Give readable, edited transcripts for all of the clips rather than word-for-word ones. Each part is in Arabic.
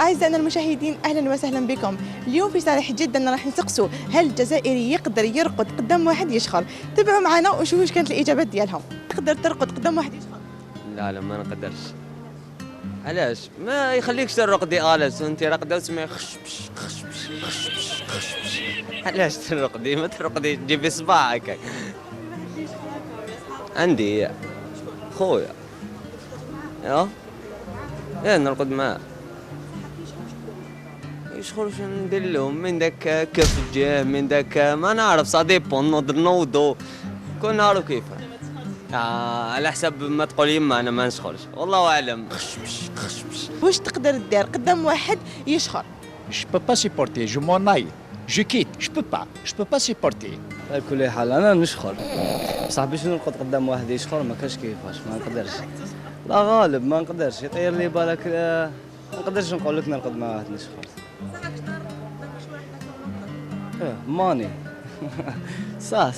أعزائنا المشاهدين أهلا وسهلا بكم. اليوم في صالح جدا راح نسقسوا هل الجزائري يقدر يرقد قدام واحد يشخر؟ تابعوا معنا وشوفوا واش كانت الإجابات ديالهم. تقدر ترقد قدام واحد يشخر؟ لا ما نقدرش. علاش؟ ما يخليكش ترقدي آلس وانت راقده وتسمعي خشبش خشبش خشبش خشبش. علاش ترقدي؟ ما ترقدي تجيبي صباعك. عندي خويا نرقد معاه. يشخر شنو ندير لهم من داك كف الجاه من داك ما نعرف سا ديبون نوضو كون نعرف كيف. على حسب ما تقول يما انا ما نشخرش والله اعلم. خشبش خشبش. واش تقدر دير قدام واحد يشخر؟ Je peux pas supporter, je m'en aille, je quitte, je peux pas supporter. على كل حال انا نشخر بصح باش نرقد قدام واحد يشخر ما كاش كيفاش ما نقدرش. لا غالب ما نقدرش يطير لي بالك ما نقدرش نقول لك نرقد مع واحد نشخر. ماني صح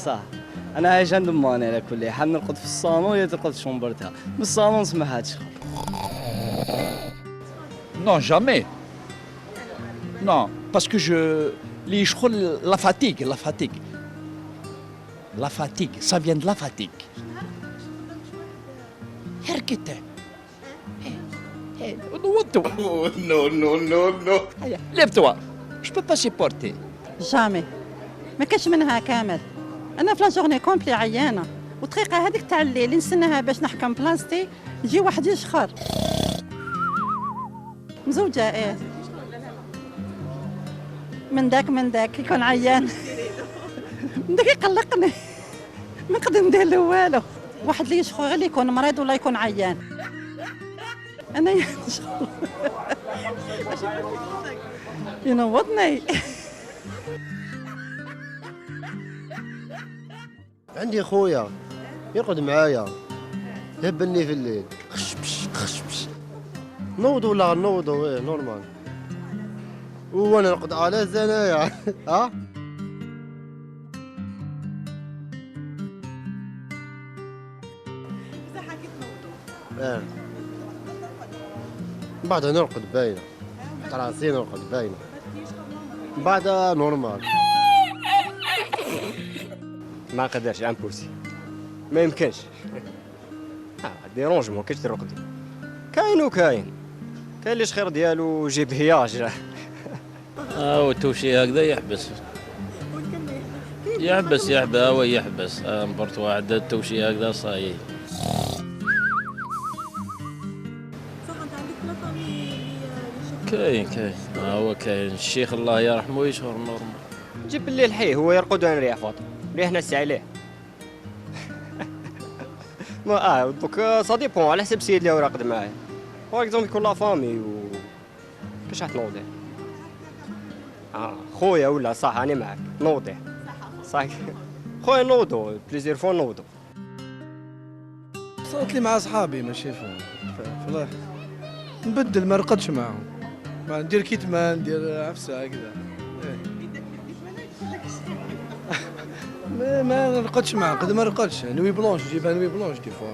انا عايش عند ماني على كل حال نرقد في الصالون ولا ترقد في شومبرتها من الصالون نسمعها تشخر. Non, jamais. Non, parce que la fatigue, ça vient de la fatigue. حركته. Non. Lève-toi. Je peux pas supporter. جامي ما كاش منها كامل. انا في لاجورني كومبلي عيانه والدقيقه هذيك تاع الليل نستناها باش نحكم بلاصتي يجي واحد يشخر. مزوجه من داك يكون عيان من داك يقلقني ما نقدر ندير له والو. واحد اللي يشخر غير اللي يكون مريض ولا يكون عيان. انا يشخر ينوضني. عندي خويا يرقد معايا يهبلني في الليل. خشبش. نوضوا نورمال. وانا نرقد على زنايا. ها بعد نرقد باينه تحت راسي نرقد باينه بعد نورمال. ما نقدرش امبوسي ما يمكنش. ديرونجمون كاش ترقدي كاين اللي شخير ديالو جيب هياج. والتوشي هكذا يحبس هو يحبس مبرت واحد التوشي هكذا صاي. كاين هو كاين الشيخ الله يرحمه يشهر نورمال. جيب بالليل حيه هو يرقد وانا نريح فاطمه ريح نسي عليه. ما دوك سا ديبون على حسب السيد اللي هو راقد معاه. باغ اكزومبل يكون لا فامي كاش راح تنوضي. خويا ولا صح انا معاك نوضي صح خويا نوضو بليزير فون نوضو. صارت لي مع صحابي ماشي فلاح نبدل ما نرقدش معاهم ما ندير كيتمان ندير عفسه هكذا. ما نرقدش معاه قد ما نرقدش نوي بلونش نجيبها نوي بلونش دي فوا.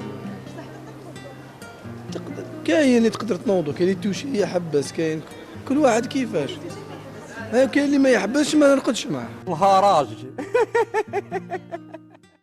كاين اللي تقدر تنوضو كاين اللي توشي يحبس كاين كل واحد كيفاش. كاين اللي ما يحبسش ما نرقدش معاه. الهراج